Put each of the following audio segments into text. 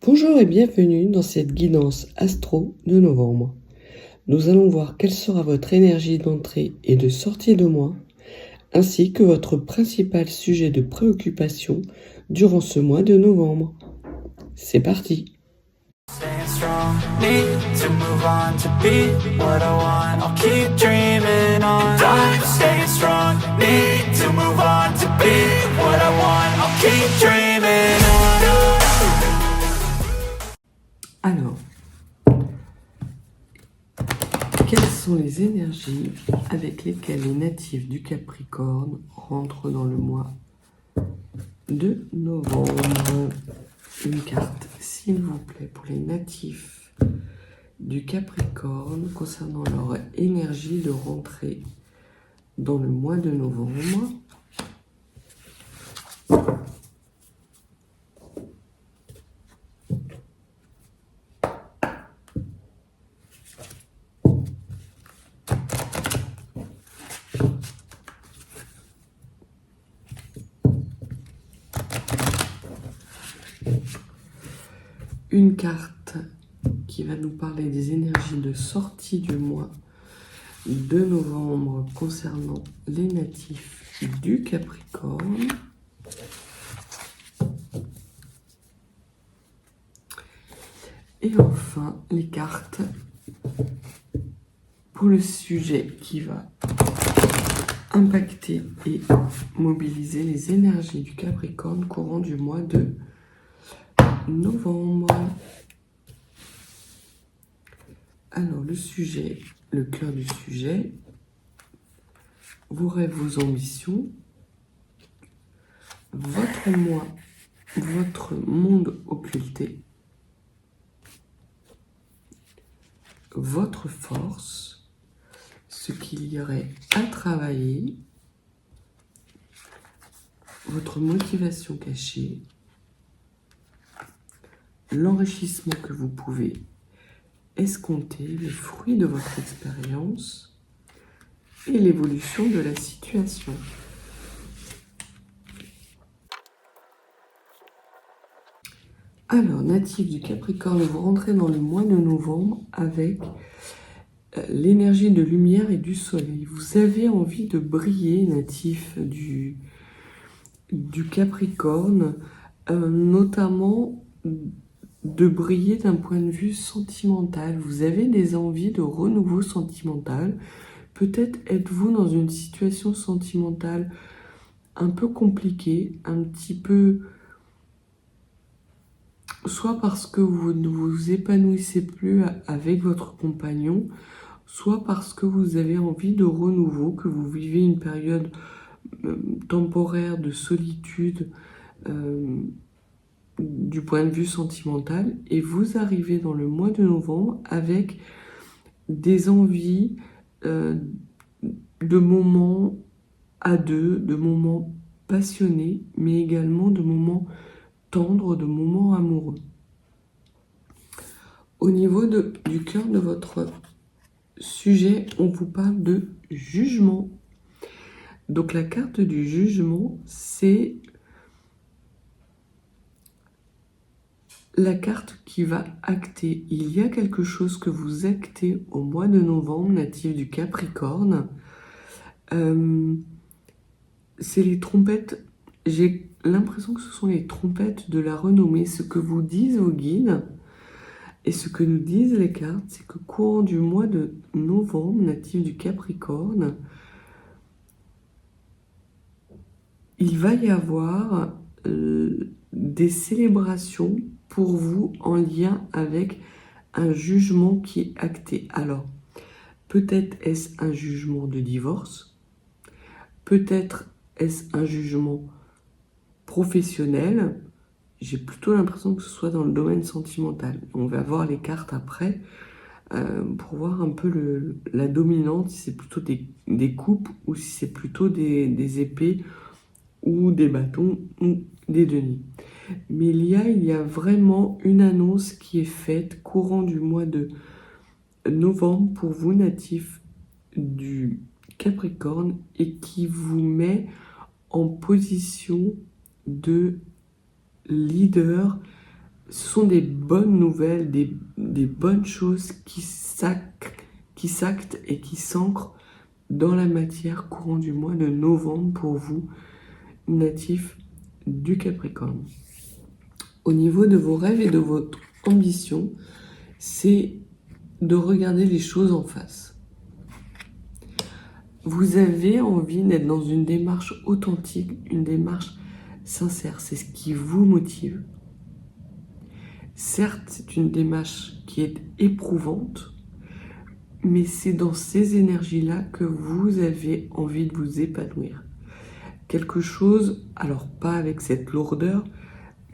Bonjour et bienvenue dans cette guidance astro de novembre. Nous allons voir quelle sera votre énergie d'entrée et de sortie de mois, ainsi que votre principal sujet de préoccupation durant ce mois de novembre. C'est parti! Staying strong, need to move on to be what I want. I'll keep dreaming on. And I'm staying strong, need to move on to be what I want. I'll keep dreaming on. Alors, quelles sont les énergies avec lesquelles les natifs du Capricorne rentrent dans le mois de novembre? Une carte, s'il vous plaît, pour les natifs du Capricorne concernant leur énergie de rentrée dans le mois de novembre. Une carte qui va nous parler des énergies de sortie du mois de novembre concernant les natifs du Capricorne. Et enfin, les cartes pour le sujet qui va impacter et mobiliser les énergies du Capricorne courant du mois de novembre. Alors, le sujet, le cœur du sujet, vos rêves, vos ambitions, votre moi, votre monde occulté, votre force, ce qu'il y aurait à travailler, votre motivation cachée, l'enrichissement que vous pouvez escompter, les fruits de votre expérience et l'évolution de la situation. Alors, natif du Capricorne, vous rentrez dans le mois de novembre avec l'énergie de lumière et du soleil. Vous avez envie de briller, natif du Capricorne, notamment de briller d'un point de vue sentimental. Vous avez des envies de renouveau sentimental. Peut-être êtes-vous dans une situation sentimentale un peu compliquée, un petit peu... soit parce que vous ne vous épanouissez plus avec votre compagnon, soit parce que vous avez envie de renouveau, que vous vivez une période temporaire de solitude du point de vue sentimental, et vous arrivez dans le mois de novembre avec des envies de moments à deux, de moments passionnés, mais également de moments tendres, de moments amoureux. Au niveau du cœur de votre sujet, on vous parle de jugement. Donc la carte du jugement, c'est la carte qui va acter. Il y a quelque chose que vous actez au mois de novembre, natif du Capricorne. C'est les trompettes. J'ai l'impression que ce sont les trompettes de la renommée. Ce que vous disent vos guides et ce que nous disent les cartes, c'est que courant du mois de novembre, natif du Capricorne, il va y avoir des célébrations pour vous en lien avec un jugement qui est acté. Alors, peut-être est-ce un jugement de divorce, peut-être est-ce un jugement professionnel. J'ai plutôt l'impression que ce soit dans le domaine sentimental. On va voir les cartes après pour voir un peu la dominante, si c'est plutôt des coupes ou si c'est plutôt des épées ou des bâtons ou des deniers. Mais il y a vraiment une annonce qui est faite courant du mois de novembre pour vous, natifs du Capricorne, et qui vous met en position de leader ce sont des bonnes nouvelles, des bonnes choses qui s'actent et qui s'ancrent dans la matière courant du mois de novembre pour vous, natifs du Capricorne. Au niveau de vos rêves et de votre ambition, c'est de regarder les choses en face. Vous avez envie d'être dans une démarche authentique, une démarche sincère. C'est ce qui vous motive. Certes, c'est une démarche qui est éprouvante, mais c'est dans ces énergies-là que vous avez envie de vous épanouir. Quelque chose, alors pas avec cette lourdeur,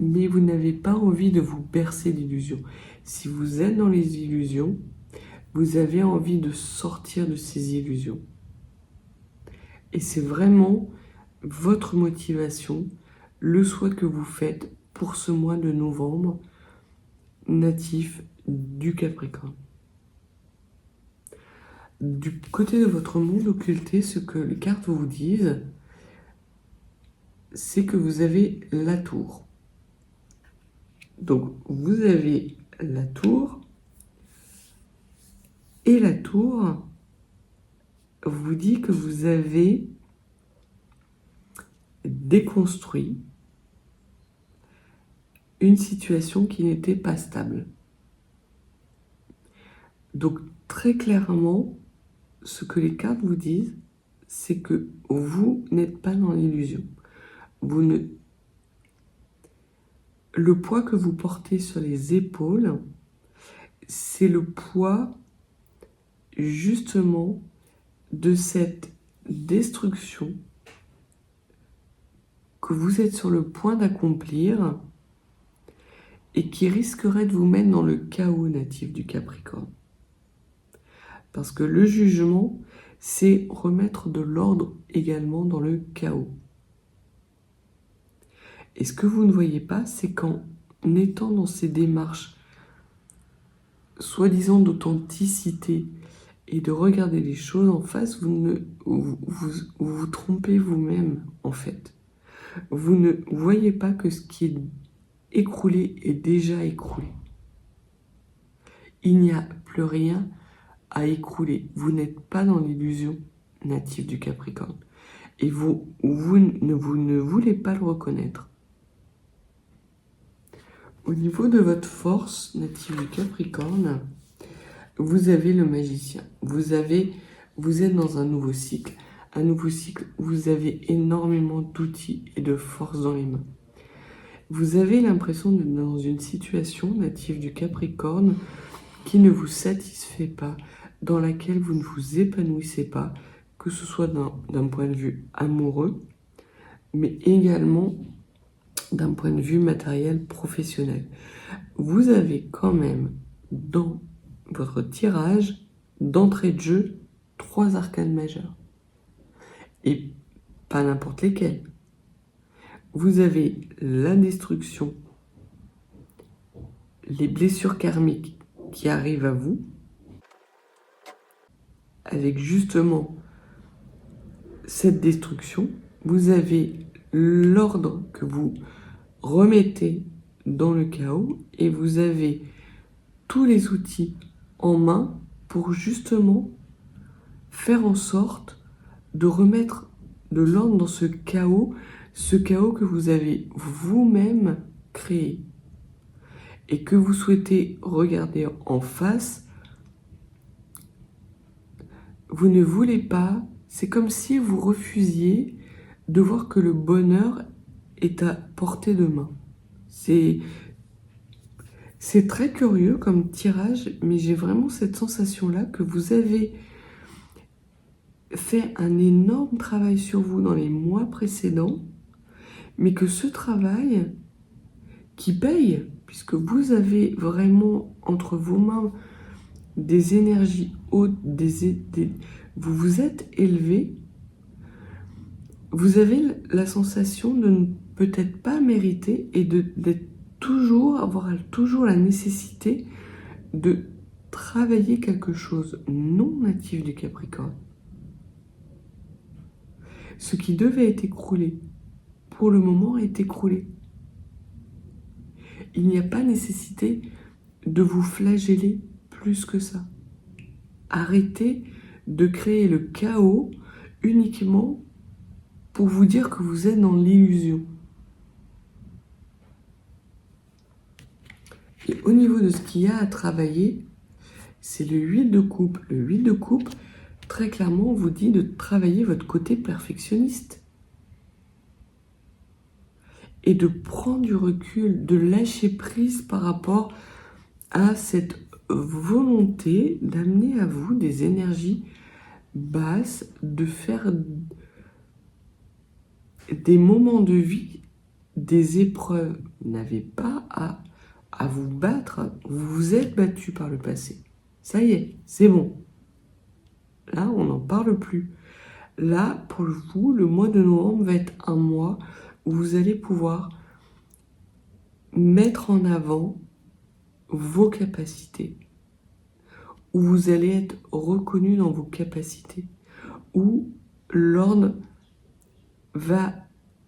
mais vous n'avez pas envie de vous bercer d'illusions. Si vous êtes dans les illusions, vous avez envie de sortir de ces illusions. Et c'est vraiment votre motivation, le souhait que vous faites pour ce mois de novembre, natif du Capricorne. Du côté de votre monde occulté, ce que les cartes vous disent, c'est que vous avez la tour. Donc, vous avez la tour, et la tour vous dit que vous avez déconstruit une situation qui n'était pas stable. Donc, très clairement, ce que les cartes vous disent, c'est que vous n'êtes pas dans l'illusion. Le poids que vous portez sur les épaules, c'est le poids justement de cette destruction que vous êtes sur le point d'accomplir et qui risquerait de vous mettre dans le chaos natif du Capricorne. Parce que le jugement, c'est remettre de l'ordre également dans le chaos. Et ce que vous ne voyez pas, c'est qu'en étant dans ces démarches soi-disant d'authenticité et de regarder les choses en face, vous trompez vous-même en fait. Vous ne voyez pas que ce qui est écroulé est déjà écroulé. Il n'y a plus rien à écrouler. Vous n'êtes pas dans l'illusion native du Capricorne. Et vous ne voulez pas le reconnaître. Au niveau de votre force native du Capricorne, vous avez le magicien. Vous êtes dans un nouveau cycle. Un nouveau cycle où vous avez énormément d'outils et de force dans les mains. Vous avez l'impression d'être dans une situation native du Capricorne qui ne vous satisfait pas, dans laquelle vous ne vous épanouissez pas, que ce soit d'un point de vue amoureux, mais également d'un point de vue matériel professionnel. Vous avez quand même dans votre tirage d'entrée de jeu 3 arcanes majeures. Et pas n'importe lesquels. Vous avez la destruction, les blessures karmiques qui arrivent à vous, avec justement cette destruction, vous avez l'ordre que vous remettez dans le chaos et vous avez tous les outils en main pour justement faire en sorte de remettre de l'ordre dans ce chaos que vous avez vous-même créé et que vous souhaitez regarder en face. Vous ne voulez pas, c'est comme si vous refusiez de voir que le bonheur est à portée de main. C'est très curieux comme tirage, mais j'ai vraiment cette sensation-là que vous avez fait un énorme travail sur vous dans les mois précédents, mais que ce travail qui paye, puisque vous avez vraiment entre vos mains des énergies hautes, vous vous êtes élevé, vous avez la sensation de ne peut-être pas mériter et d'être avoir toujours la nécessité de travailler quelque chose non natif du Capricorne. Ce qui devait être écroulé, pour le moment, est écroulé. Il n'y a pas nécessité de vous flageller plus que ça. Arrêtez de créer le chaos uniquement pour vous dire que vous êtes dans l'illusion. Et au niveau de ce qu'il y a à travailler, c'est l'huile de coupe. L'huile de coupe, très clairement, on vous dit de travailler votre côté perfectionniste. Et de prendre du recul, de lâcher prise par rapport à cette volonté d'amener à vous des énergies basses, de faire des moments de vie, des épreuves. Vous n'avez pas à vous battre, vous vous êtes battu par le passé. Ça y est, c'est bon. Là, on n'en parle plus. Là, pour vous, le mois de novembre va être un mois où vous allez pouvoir mettre en avant vos capacités, où vous allez être reconnu dans vos capacités, où l'ordre va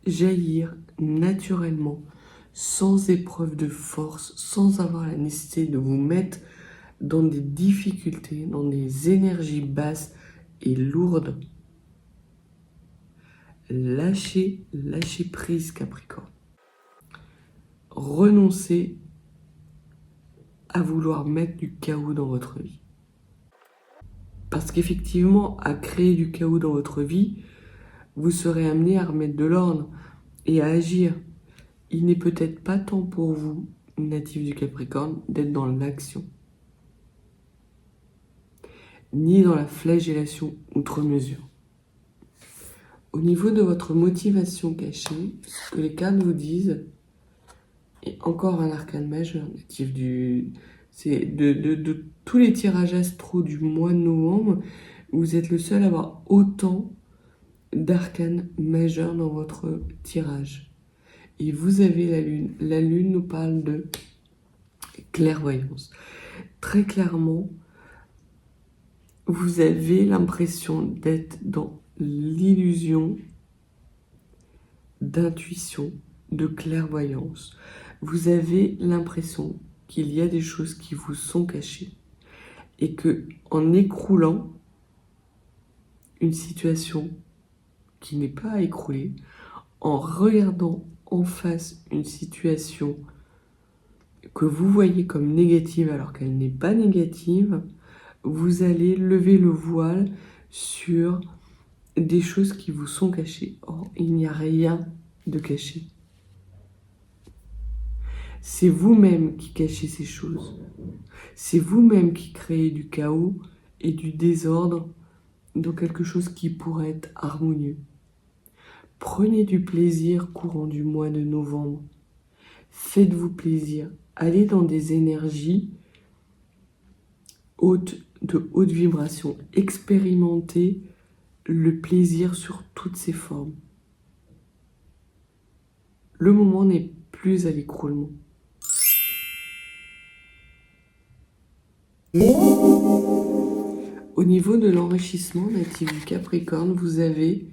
jaillir naturellement, sans épreuve de force, sans avoir la nécessité de vous mettre dans des difficultés, dans des énergies basses et lourdes. Lâchez prise, Capricorne. Renoncez à vouloir mettre du chaos dans votre vie. Parce qu'effectivement, à créer du chaos dans votre vie, vous serez amené à remettre de l'ordre et à agir. Il n'est peut-être pas temps pour vous, natif du Capricorne, d'être dans l'action, ni dans la flagellation outre mesure. Au niveau de votre motivation cachée, ce que les cartes vous disent, et encore un arcane majeur, natif c'est de tous les tirages astraux du mois de novembre, vous êtes le seul à avoir autant d'arcanes majeurs dans votre tirage. Et vous avez la lune. La lune nous parle de clairvoyance. Très clairement, vous avez l'impression d'être dans l'illusion d'intuition, de clairvoyance. Vous avez l'impression qu'il y a des choses qui vous sont cachées et que, en écroulant une situation qui n'est pas à écrouler, en regardant en face une situation que vous voyez comme négative alors qu'elle n'est pas négative, vous allez lever le voile sur des choses qui vous sont cachées. Or, il n'y a rien de caché. C'est vous-même qui cachez ces choses. C'est vous-même qui créez du chaos et du désordre dans quelque chose qui pourrait être harmonieux. Prenez du plaisir courant du mois de novembre. Faites-vous plaisir. Allez dans des énergies de haute vibration. Expérimentez le plaisir sur toutes ses formes. Le moment n'est plus à l'écroulement. Au niveau de l'enrichissement natif du Capricorne, vous avez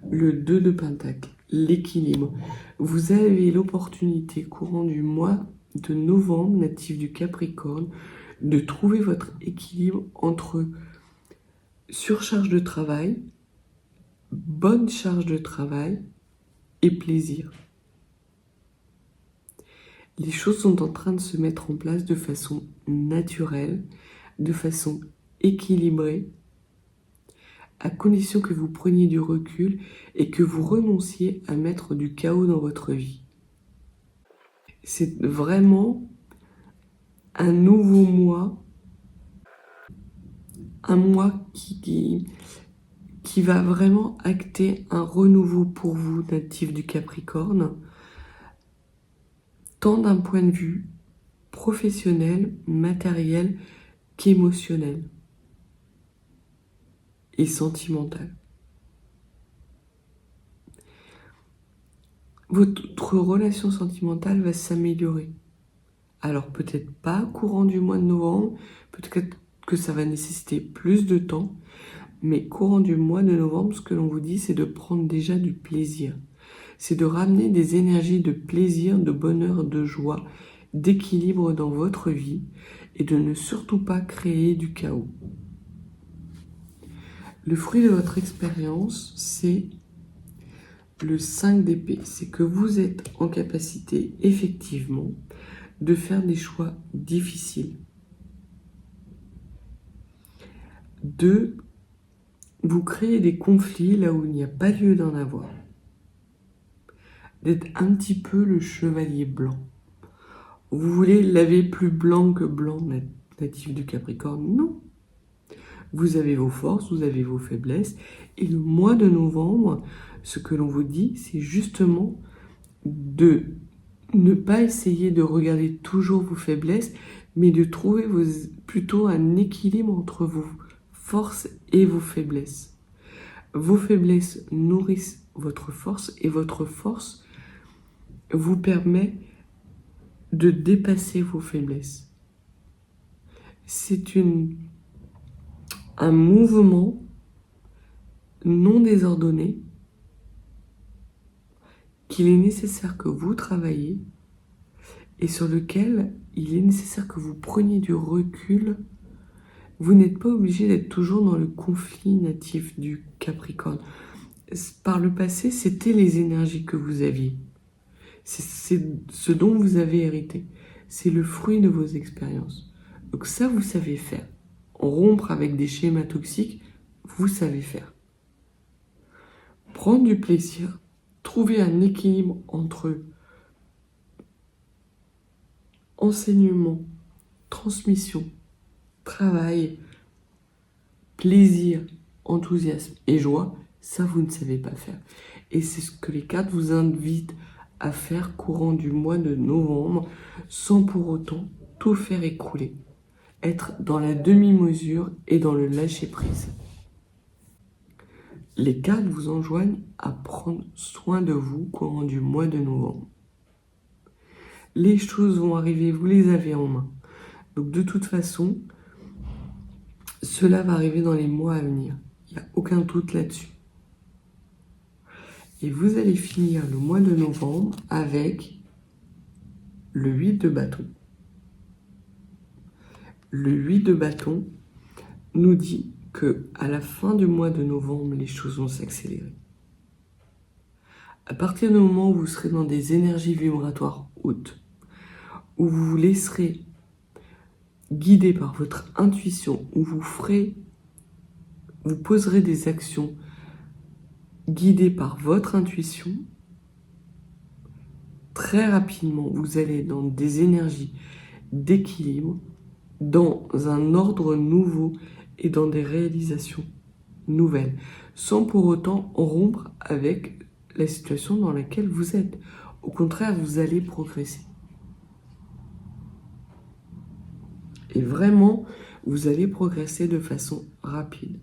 le 2 de Pentacle, l'équilibre. Vous avez l'opportunité courant du mois de novembre, natif du Capricorne, de trouver votre équilibre entre surcharge de travail, bonne charge de travail et plaisir. Les choses sont en train de se mettre en place de façon naturelle, de façon équilibrée, à condition que vous preniez du recul et que vous renonciez à mettre du chaos dans votre vie. C'est vraiment un nouveau mois, un mois qui va vraiment acter un renouveau pour vous, natif du Capricorne, tant d'un point de vue professionnel, matériel qu'émotionnel et sentimental. Votre relation sentimentale va s'améliorer. Alors peut-être pas courant du mois de novembre, peut-être que ça va nécessiter plus de temps, mais courant du mois de novembre, ce que l'on vous dit, c'est de prendre déjà du plaisir. C'est de ramener des énergies de plaisir, de bonheur, de joie d'équilibre dans votre vie et de ne surtout pas créer du chaos. Le fruit de votre expérience, c'est le 5 d'épée. C'est que vous êtes en capacité, effectivement, de faire des choix difficiles. De vous créer des conflits là où il n'y a pas lieu d'en avoir. D'être un petit peu le chevalier blanc. Vous voulez laver plus blanc que blanc, natif du Capricorne? Non. Vous avez vos forces, vous avez vos faiblesses. Et le mois de novembre, ce que l'on vous dit, c'est justement de ne pas essayer de regarder toujours vos faiblesses, mais de trouver plutôt un équilibre entre vos forces et vos faiblesses. Vos faiblesses nourrissent votre force et votre force vous permet de dépasser vos faiblesses. C'est un mouvement non désordonné qu'il est nécessaire que vous travailliez et sur lequel il est nécessaire que vous preniez du recul. Vous n'êtes pas obligé d'être toujours dans le conflit natif du Capricorne. Par le passé, c'était les énergies que vous aviez. C'est ce dont vous avez hérité. C'est le fruit de vos expériences. Donc ça, vous savez faire. Rompre avec des schémas toxiques, vous savez faire. Prendre du plaisir, trouver un équilibre entre enseignement, transmission, travail, plaisir, enthousiasme et joie, ça vous ne savez pas faire. Et c'est ce que les cartes vous invitent à faire courant du mois de novembre, sans pour autant tout faire écrouler. Être dans la demi-mesure et dans le lâcher-prise. Les cartes vous enjoignent à prendre soin de vous courant du mois de novembre. Les choses vont arriver, vous les avez en main. Donc de toute façon, cela va arriver dans les mois à venir. Il n'y a aucun doute là-dessus. Et vous allez finir le mois de novembre avec le 8 de bâton. Le 8 de bâton nous dit que à la fin du mois de novembre, les choses vont s'accélérer. À partir du moment où vous serez dans des énergies vibratoires hautes, où vous vous laisserez guider par votre intuition, où vous poserez des actions guidées par votre intuition, très rapidement, vous allez dans des énergies d'équilibre, dans un ordre nouveau et dans des réalisations nouvelles, sans pour autant rompre avec la situation dans laquelle vous êtes. Au contraire, vous allez progresser. Et vraiment, vous allez progresser de façon rapide.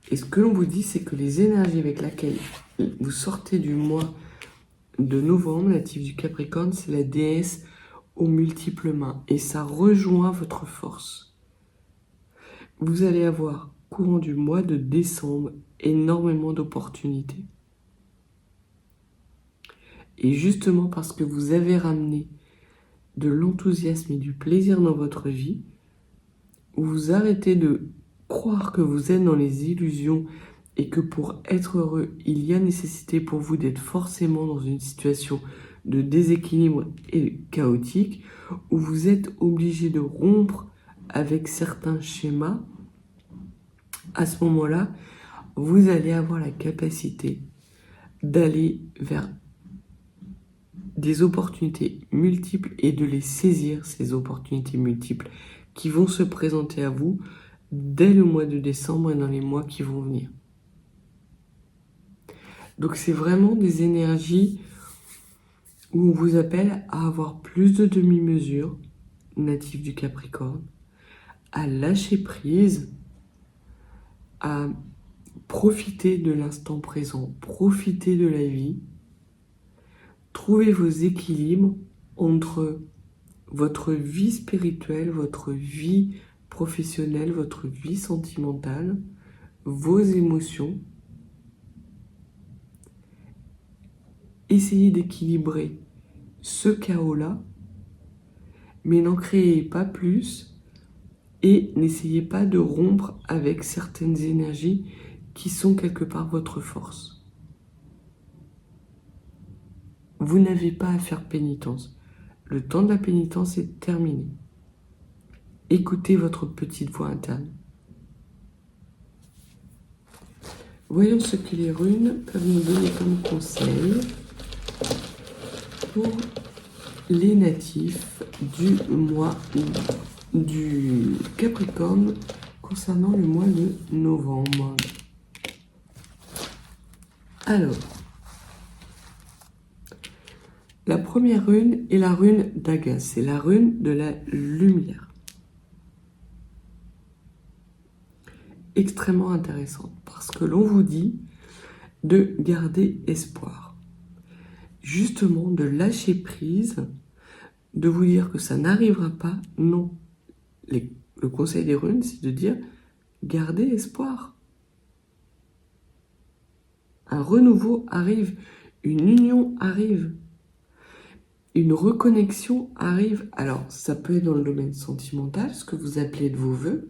Et ce que l'on vous dit, c'est que les énergies avec lesquelles vous sortez du mois de novembre, natif du Capricorne, c'est la déesse aux multiples mains. Et ça rejoint votre force. Vous allez avoir, courant du mois de décembre, énormément d'opportunités. Et justement parce que vous avez ramené de l'enthousiasme et du plaisir dans votre vie, vous arrêtez de croire que vous êtes dans les illusions et que pour être heureux, il y a nécessité pour vous d'être forcément dans une situation de déséquilibre et chaotique, où vous êtes obligé de rompre avec certains schémas. À ce moment-là, vous allez avoir la capacité d'aller vers des opportunités multiples et de les saisir, ces opportunités multiples qui vont se présenter à vous dès le mois de décembre et dans les mois qui vont venir. Donc c'est vraiment des énergies où on vous appelle à avoir plus de demi-mesure, natif du Capricorne, à lâcher prise, à profiter de l'instant présent, profiter de la vie, trouver vos équilibres entre votre vie spirituelle, votre vie professionnelle, votre vie sentimentale, vos émotions. Essayez d'équilibrer ce chaos-là, mais n'en créez pas plus et n'essayez pas de rompre avec certaines énergies qui sont quelque part votre force. Vous n'avez pas à faire pénitence. Le temps de la pénitence est terminé. Écoutez votre petite voix interne. Voyons ce que les runes peuvent nous donner comme conseil pour les natifs du mois du Capricorne concernant le mois de novembre. Alors, la première rune est la rune d'Aga, c'est la rune de la lumière. Extrêmement intéressante parce que l'on vous dit de garder espoir. Justement, de lâcher prise, de vous dire que ça n'arrivera pas, non. Le conseil des runes, c'est de dire gardez espoir. Un renouveau arrive, une union arrive, une reconnexion arrive. Alors, ça peut être dans le domaine sentimental, ce que vous appelez de vos vœux,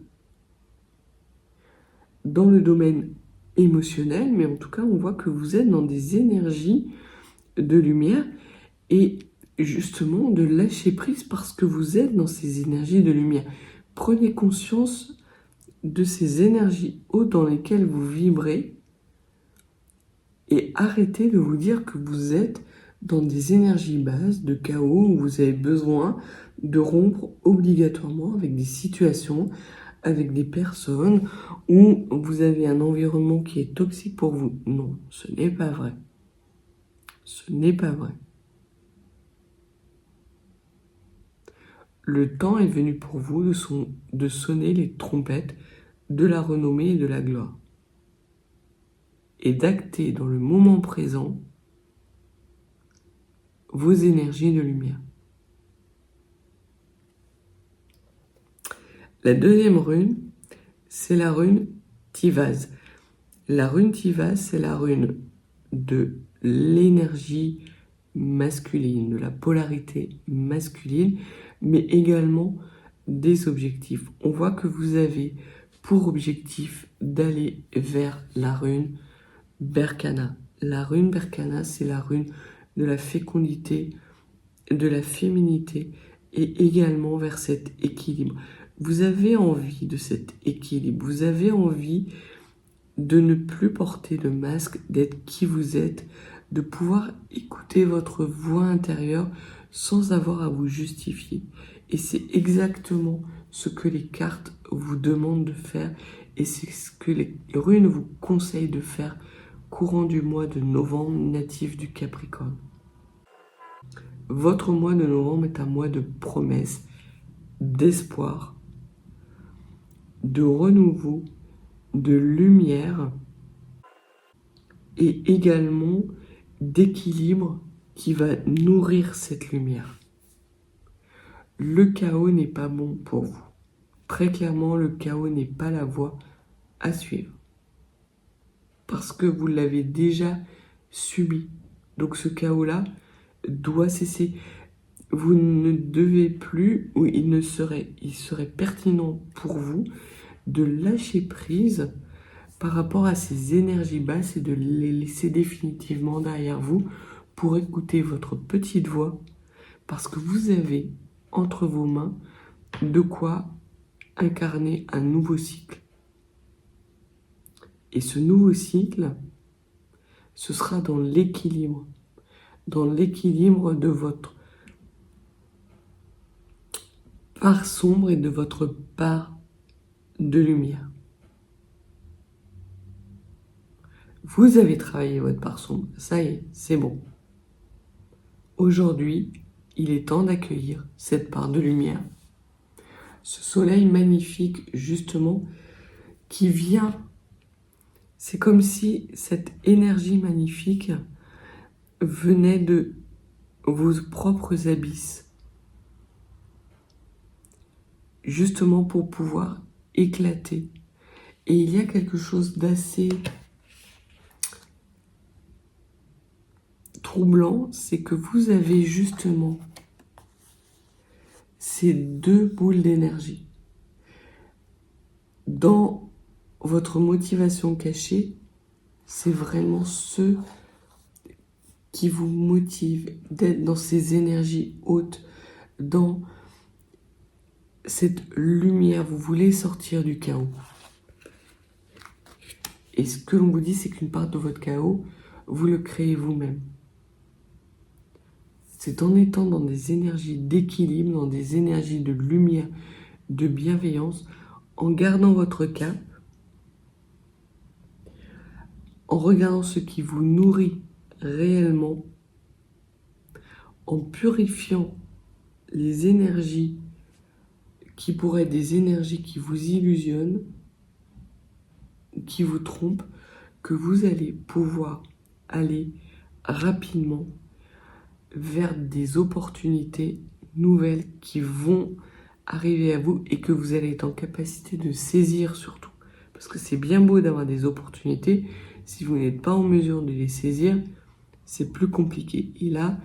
dans le domaine émotionnel, mais en tout cas, on voit que vous êtes dans des énergies de lumière et justement de lâcher prise parce que vous êtes dans ces énergies de lumière. Prenez conscience de ces énergies hautes dans lesquelles vous vibrez et arrêtez de vous dire que vous êtes dans des énergies basses, de chaos, où vous avez besoin de rompre obligatoirement avec des situations, avec des personnes, où vous avez un environnement qui est toxique pour vous. Non, ce n'est pas vrai. Ce n'est pas vrai. Le temps est venu pour vous de sonner les trompettes de la renommée et de la gloire. Et d'acter dans le moment présent vos énergies de lumière. La deuxième rune, c'est la rune Tivaz. La rune Tivaz, c'est la rune de l'énergie masculine, de la polarité masculine, mais également des objectifs. On voit que vous avez pour objectif d'aller vers la rune Berkana. La rune Berkana, c'est la rune de la fécondité, de la féminité et également vers cet équilibre. Vous avez envie de cet équilibre, vous avez envie de ne plus porter de masque, d'être qui vous êtes, de pouvoir écouter votre voix intérieure sans avoir à vous justifier. Et c'est exactement ce que les cartes vous demandent de faire et c'est ce que les runes vous conseillent de faire courant du mois de novembre natif du Capricorne. Votre mois de novembre est un mois de promesses, d'espoir, de renouveau, de lumière et également d'équilibre qui va nourrir cette lumière. Le chaos n'est pas bon pour vous. Très clairement, le chaos n'est pas la voie à suivre. Parce que vous l'avez déjà subi. Donc ce chaos-là doit cesser. Vous ne devez plus, ou il serait pertinent pour vous de lâcher prise par rapport à ces énergies basses et de les laisser définitivement derrière vous pour écouter votre petite voix parce que vous avez entre vos mains de quoi incarner un nouveau cycle. Et ce nouveau cycle, ce sera dans l'équilibre de votre part sombre et de votre part de lumière. Vous avez travaillé votre part sombre, ça y est, c'est bon. Aujourd'hui, il est temps d'accueillir cette part de lumière. Ce soleil magnifique, justement, qui vient, c'est comme si cette énergie magnifique venait de vos propres abysses, justement pour pouvoir éclater. Et il y a quelque chose d'assez troublant, c'est que vous avez justement ces deux boules d'énergie. Dans votre motivation cachée, c'est vraiment ce qui vous motive d'être dans ces énergies hautes, dans cette lumière. Vous voulez sortir du chaos. Et ce que l'on vous dit, c'est qu'une part de votre chaos, vous le créez vous-même. C'est en étant dans des énergies d'équilibre, dans des énergies de lumière, de bienveillance, en gardant votre cap, en regardant ce qui vous nourrit réellement, en purifiant les énergies qui pourraient être des énergies qui vous illusionnent, qui vous trompent, que vous allez pouvoir aller rapidement vers des opportunités nouvelles qui vont arriver à vous et que vous allez être en capacité de saisir surtout. Parce que c'est bien beau d'avoir des opportunités, si vous n'êtes pas en mesure de les saisir, c'est plus compliqué. Et là,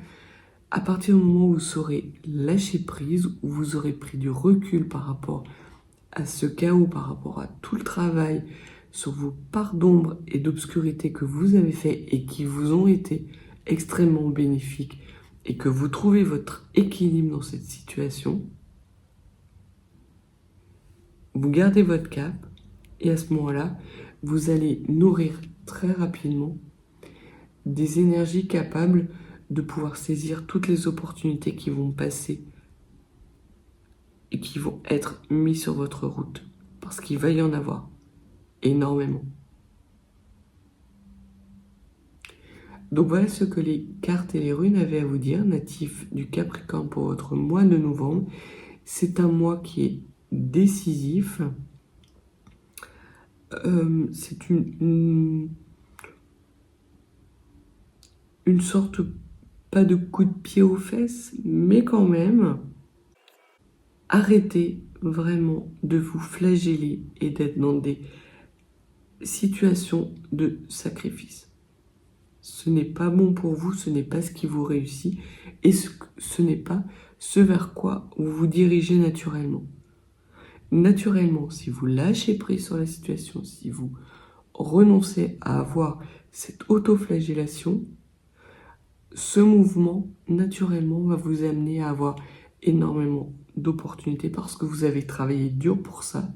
à partir du moment où vous saurez lâcher prise, où vous aurez pris du recul par rapport à ce chaos, par rapport à tout le travail sur vos parts d'ombre et d'obscurité que vous avez fait et qui vous ont été extrêmement bénéfiques, et que vous trouvez votre équilibre dans cette situation, vous gardez votre cap, et à ce moment-là, vous allez nourrir très rapidement des énergies capables de pouvoir saisir toutes les opportunités qui vont passer et qui vont être mises sur votre route. Parce qu'il va y en avoir énormément. Donc voilà ce que les cartes et les runes avaient à vous dire, natifs du Capricorne pour votre mois de novembre. C'est un mois qui est décisif. C'est une sorte, pas de coup de pied aux fesses, mais quand même, arrêtez vraiment de vous flageller et d'être dans des situations de sacrifice. Ce n'est pas bon pour vous, ce n'est pas ce qui vous réussit et ce n'est pas ce vers quoi vous vous dirigez naturellement. Naturellement, si vous lâchez prise sur la situation, si vous renoncez à avoir cette autoflagellation, ce mouvement, naturellement, va vous amener à avoir énormément d'opportunités parce que vous avez travaillé dur pour ça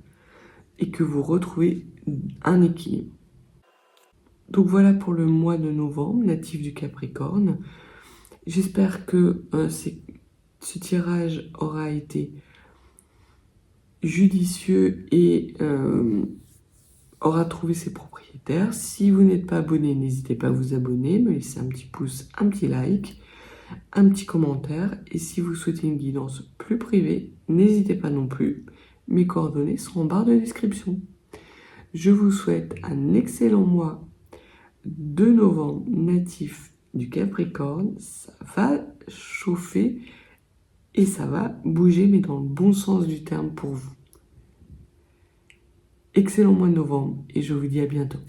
et que vous retrouvez un équilibre. Donc voilà pour le mois de novembre, natif du Capricorne. J'espère que ce tirage aura été judicieux et aura trouvé ses propriétaires. Si vous n'êtes pas abonné, n'hésitez pas à vous abonner, me laisser un petit pouce, un petit like, un petit commentaire. Et si vous souhaitez une guidance plus privée, n'hésitez pas non plus. Mes coordonnées sont en barre de description. Je vous souhaite un excellent mois de novembre, natif du Capricorne. Ça va chauffer et ça va bouger, mais dans le bon sens du terme pour vous. Excellent mois de novembre et je vous dis à bientôt.